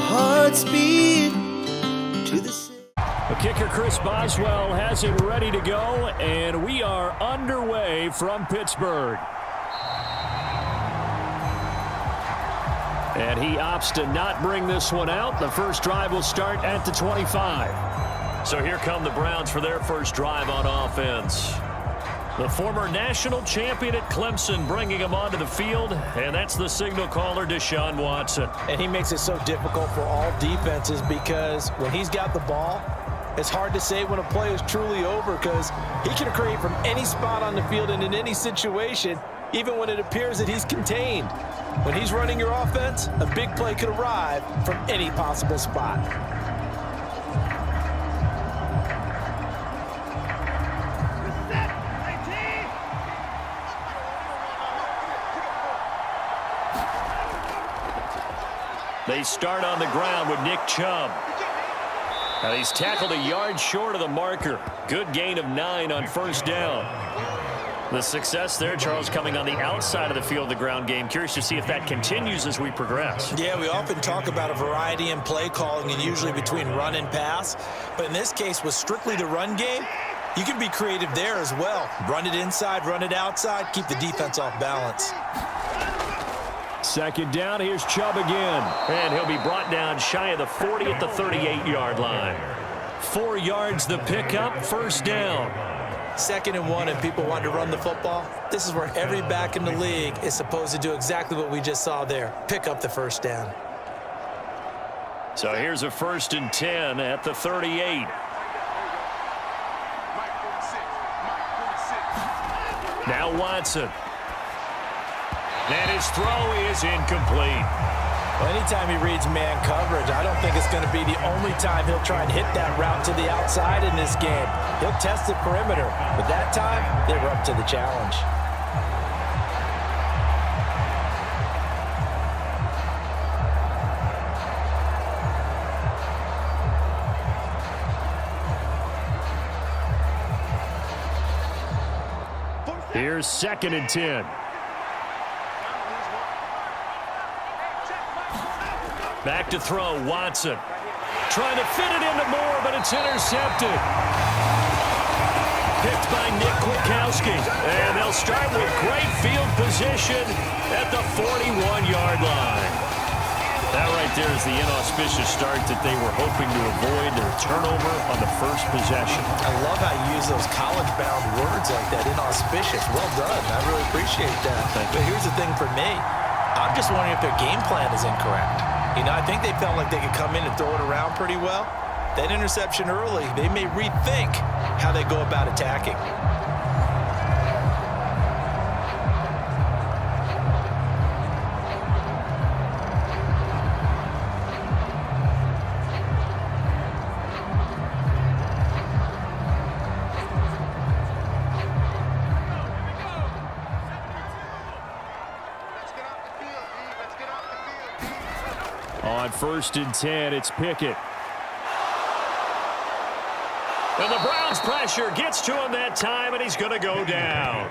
heart's beat to the The kicker, Chris Boswell, has it ready to go, and we are underway from Pittsburgh. And he opts to not bring this one out. The first drive will start at the 25. So here come the Browns for their first drive on offense. The former national champion at Clemson bringing him onto the field, and that's the signal caller, Deshaun Watson. And he makes it so difficult for all defenses because when he's got the ball, it's hard to say when a play is truly over because he can create from any spot on the field and in any situation, even when it appears that he's contained. When he's running your offense, a big play could arrive from any possible spot. They start on the ground with Nick Chubb. Now he's tackled a yard short of the marker. Good gain of 9 on first down. The success there, Charles, coming on the outside of the field, the ground game. Curious to see if that continues as we progress. Yeah, we often talk about a variety in play calling and usually between run and pass. But in this case, with strictly the run game, you can be creative there as well. Run it inside, run it outside, keep the defense off balance. Second down, here's Chubb again. And he'll be brought down shy of the 40 at the 38-yard line. 4 yards the pickup, first down. 2nd and 1 and people want to run the football. This is where every back in the league is supposed to do exactly what we just saw there. Pick up the first down. So here's a 1st and 10 at the 38. Now Watson. And his throw is incomplete. Well, anytime he reads man coverage, I don't think it's going to be the only time he'll try and hit that route to the outside in this game. He'll test the perimeter, but that time, they were up to the challenge. Here's 2nd and 10. Back to throw, Watson. Trying to fit it into Moore, but it's intercepted. Picked by Nick Kwiatkowski. And they'll start with great field position at the 41-yard line. That right there is the inauspicious start that they were hoping to avoid, their turnover on the first possession. I love how you use those college-bound words like that, inauspicious. Well done. I really appreciate that. But here's the thing for me. I'm just wondering if their game plan is incorrect. You know, I think they felt like they could come in and throw it around pretty well. That interception early, they may rethink how they go about attacking. On 1st and 10, it's Pickett. And the Browns pressure gets to him that time, and he's going to go down.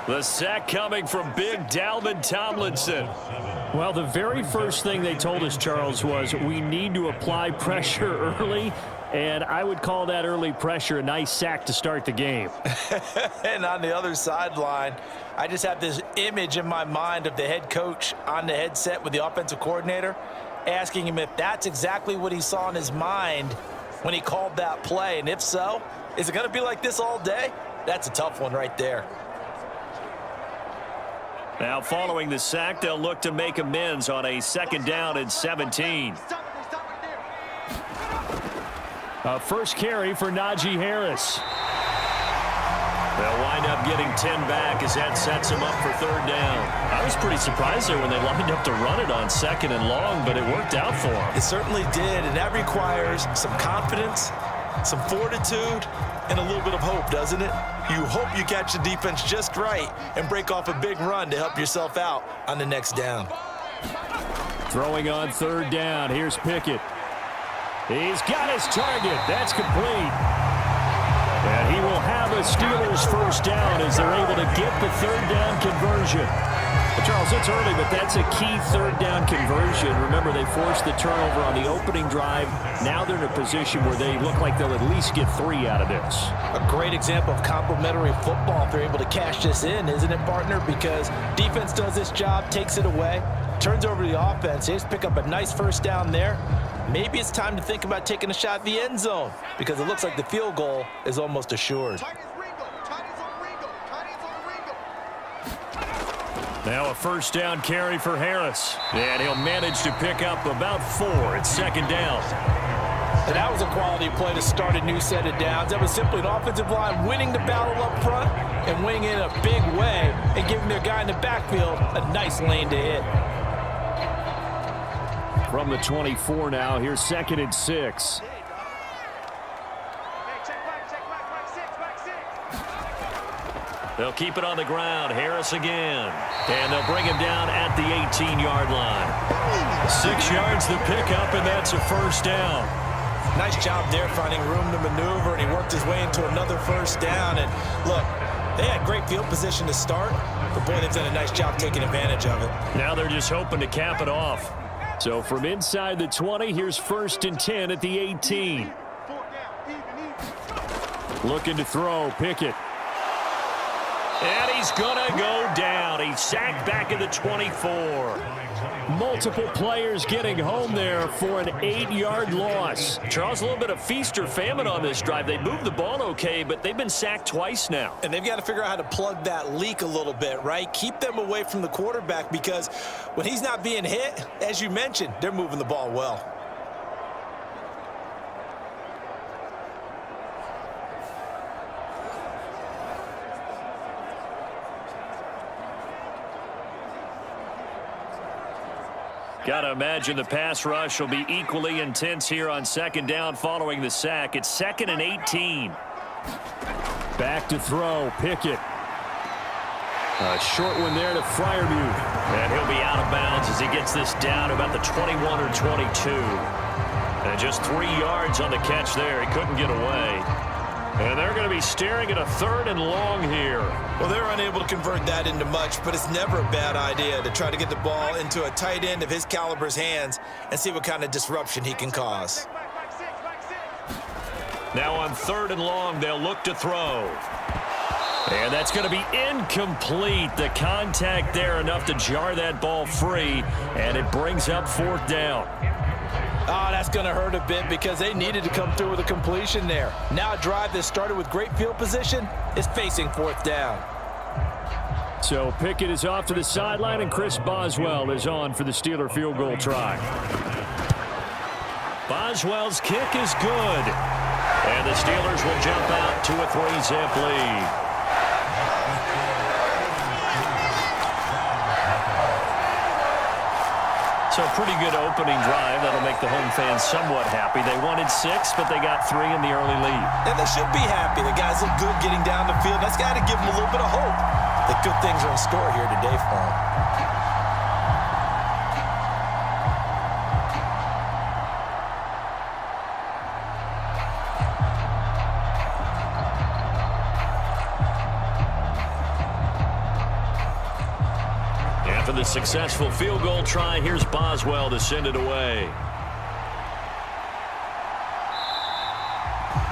The sack coming from big Dalvin Tomlinson. Well, the very first thing they told us, Charles, was we need to apply pressure early, and I would call that early pressure a nice sack to start the game. And on the other sideline, I just have this image in my mind of the head coach on the headset with the offensive coordinator, asking him if that's exactly what he saw in his mind when he called that play. And if so, is it going to be like this all day? That's a tough one right there. Now, following the sack, they'll look to make amends on a 2nd down and 17. First carry for Najee Harris. They'll wind up getting 10 back as that sets him up for 3rd down. I was pretty surprised there when they lined up to run it on 2nd and long, but it worked out for them. It certainly did, and that requires some confidence, some fortitude, and a little bit of hope, doesn't it? You hope you catch the defense just right and break off a big run to help yourself out on the next down. Throwing on 3rd down, here's Pickett. He's got his target. That's complete. And he will have a Steelers first down as they're able to get the 3rd down conversion. But Charles, it's early, but that's a key third down conversion. Remember, they forced the turnover on the opening drive. Now they're in a position where they look like they'll at least get 3 out of this. A great example of complementary football if they're able to cash this in, isn't it, partner? Because defense does this job, takes it away, turns over to the offense. They just pick up a nice first down there. Maybe it's time to think about taking a shot at the end zone because it looks like the field goal is almost assured. Now a first down carry for Harris. And he'll manage to pick up about 4 at second down. And that was a quality play to start a new set of downs. That was simply an offensive line winning the battle up front and winning it in a big way and giving their guy in the backfield a nice lane to hit. From the 24 now, here's 2nd and 6. They'll keep it on the ground. Harris again. And they'll bring him down at the 18-yard line. 6 yards to pick up, and that's a first down. Nice job there finding room to maneuver, and he worked his way into another first down. And look, they had great field position to start, but boy, they've done a nice job taking advantage of it. Now they're just hoping to cap it off. So from inside the 20, here's 1st and 10 at the 18. Looking to throw, Pickett. And he's going to go down. He's sacked back at the 24. Multiple players getting home there for an 8-yard loss. Charles, a little bit of feast or famine on this drive. They moved the ball okay, but they've been sacked twice now. And they've got to figure out how to plug that leak a little bit, right? Keep them away from the quarterback because when he's not being hit, as you mentioned, they're moving the ball well. Got to imagine the pass rush will be equally intense here on 2nd down following the sack. It's 2nd and 18. Back to throw, Pickett. A short one there to Freiermuth. And he'll be out of bounds as he gets this down about the 21 or 22. And just 3 yards on the catch there. He couldn't get away. And they're going to be staring at a 3rd and long here. Well, they're unable to convert that into much, but it's never a bad idea to try to get the ball into a tight end of his caliber's hands and see what kind of disruption he can cause. Now on 3rd and long, they'll look to throw. And that's going to be incomplete. The contact there enough to jar that ball free, and it brings up 4th down. Oh, that's going to hurt a bit because they needed to come through with a completion there. Now a drive that started with great field position is facing 4th down. So Pickett is off to the sideline, and Chris Boswell is on for the Steeler field goal try. Boswell's kick is good. And the Steelers will jump out to a 3-zip lead. So pretty good opening drive. That'll make the home fans somewhat happy. They wanted 6, but they got 3 in the early lead. And they should be happy. The guys look good getting down the field. That's got to give them a little bit of hope that good things are in store here today for them. For the successful field goal try, here's Boswell to send it away.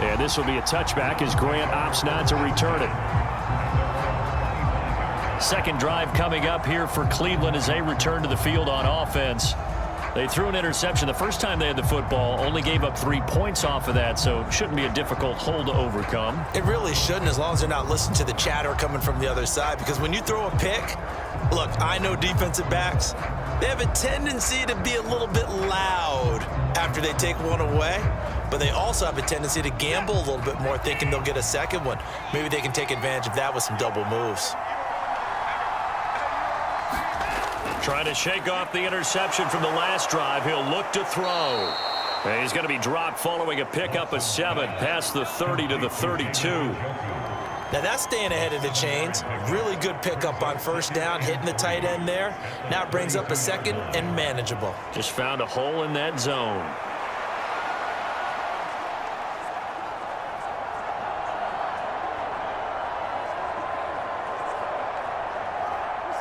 And this will be a touchback as Grant opts not to return it. 2nd drive coming up here for Cleveland as they return to the field on offense. They threw an interception the first time they had the football, only gave up 3 points off of that, so shouldn't be a difficult hole to overcome. It really shouldn't, as long as they're not listening to the chatter coming from the other side, because when you throw a pick, look, I know defensive backs, they have a tendency to be a little bit loud after they take one away, but they also have a tendency to gamble a little bit more, thinking they'll get a second one. Maybe they can take advantage of that with some double moves. Trying to shake off the interception from the last drive. He'll look to throw. And he's going to be dropped following a pickup of 7 past the 30 to the 32. Now that's staying ahead of the chains. Really good pickup on first down, hitting the tight end there. Now it brings up a 2nd and manageable. Just found a hole in that zone.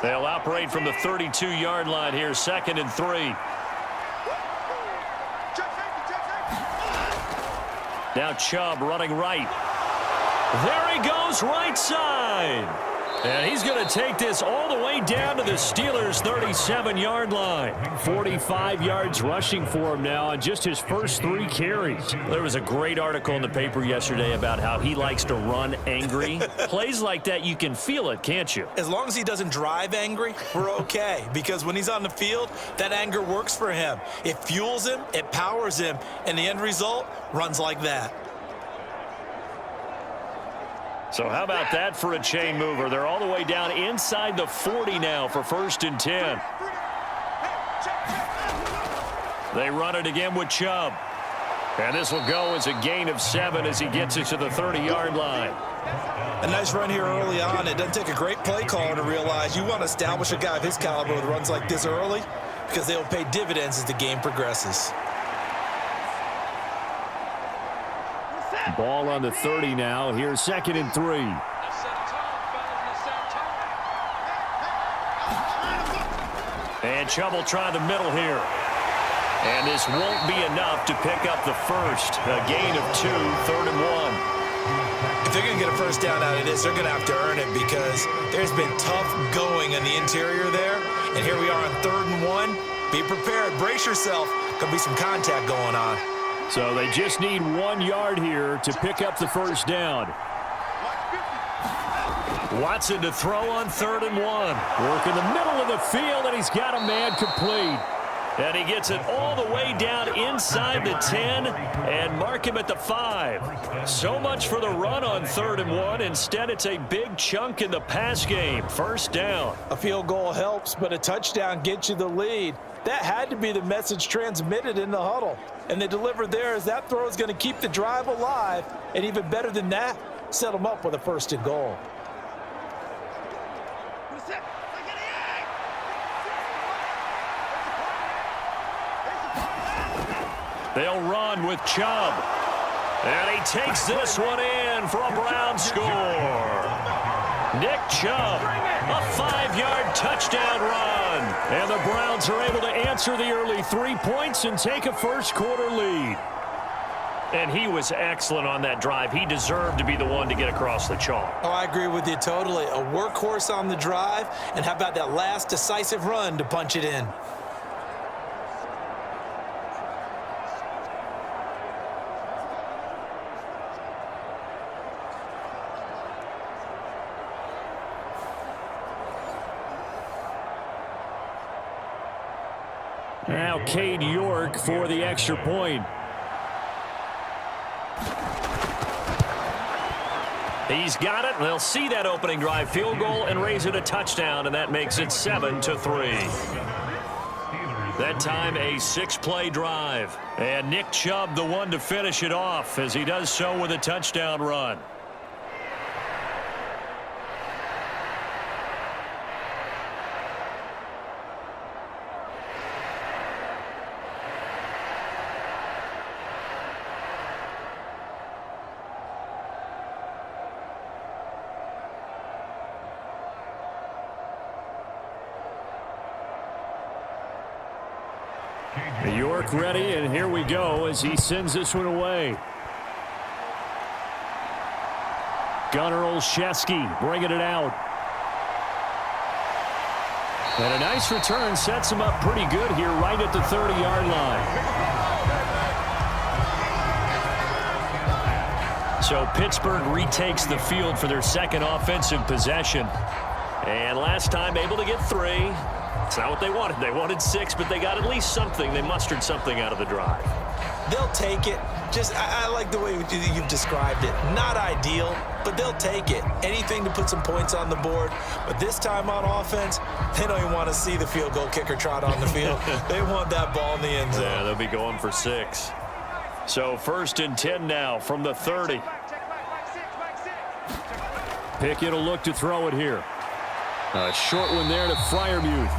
They'll operate from the 32-yard line here, 2nd and 3. Now Chubb running right. There he goes, right side. And he's going to take this all the way down to the Steelers' 37-yard line. 45 yards rushing for him now on just his first 3 carries. There was a great article in the paper yesterday about how he likes to run angry. Plays like that, you can feel it, can't you? As long as he doesn't drive angry, we're okay. Because when he's on the field, that anger works for him. It fuels him, it powers him, and the end result runs like that. So how about that for a chain mover? They're all the way down inside the 40 now for 1st and 10. They run it again with Chubb. And this will go as a gain of 7 as he gets it to the 30-yard line. A nice run here early on. It doesn't take a great play caller to realize you want to establish a guy of his caliber with runs like this early because they'll pay dividends as the game progresses. Ball on the 30 now. Here's 2nd and 3. And Chubb will try the middle here. And this won't be enough to pick up the first. A gain of 2, 3rd and 1. If they're going to get a first down out of this, they're going to have to earn it because there's been tough going in the interior there. And here we are on 3rd and 1. Be prepared. Brace yourself. Going to be some contact going on. So they just need 1 yard here to pick up the first down. Watson to throw on 3rd and 1. Work in the middle of the field, and he's got a man complete. And he gets it all the way down inside the 10 and mark him at the 5. So much for the run on 3rd and 1. Instead, it's a big chunk in the pass game. First down. A field goal helps, but a touchdown gets you the lead. That had to be the message transmitted in the huddle. And they delivered there as that throw is going to keep the drive alive. And even better than that, set them up with a 1st and goal. They'll run with Chubb. And he takes this one in for a Brown score. Nick Chubb, a 5-yard touchdown run. And the Browns are able to answer the early 3 points and take a first-quarter lead. And he was excellent on that drive. He deserved to be the one to get across the chalk. Oh, I agree with you totally. A workhorse on the drive. And how about that last decisive run to punch it in? Now Cade York for the extra point. He's got it. They'll see that opening drive field goal and raise it a touchdown, and that makes it 7-3. That time a 6-play drive. And Nick Chubb the one to finish it off as he does so with a touchdown run. York ready, and here we go as he sends this one away. Gunnar Olszewski bringing it out. And a nice return sets him up pretty good here right at the 30-yard line. So Pittsburgh retakes the field for their second offensive possession. And last time able to get 3. It's not what they wanted. They wanted 6, but they got at least something. They mustered something out of the drive. They'll take it. I like the way you've described it. Not ideal, but they'll take it. Anything to put some points on the board. But this time on offense, they don't even want to see the field goal kicker trot on the field. They want that ball in the end zone. Yeah, they'll be going for 6. So 1st and 10 now from the 30. Pickett will look to throw it here. A short one there to Freiermuth.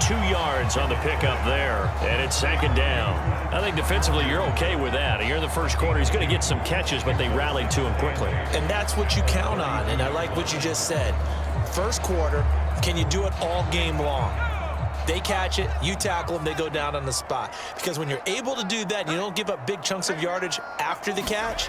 2 yards on the pickup there, and it's 2nd down. I think defensively you're okay with that. You're in the first quarter. He's going to get some catches, but they rallied to him quickly. And that's what you count on, and I like what you just said. First quarter, can you do it all game long? They catch it, you tackle them, they go down on the spot. Because when you're able to do that and you don't give up big chunks of yardage after the catch,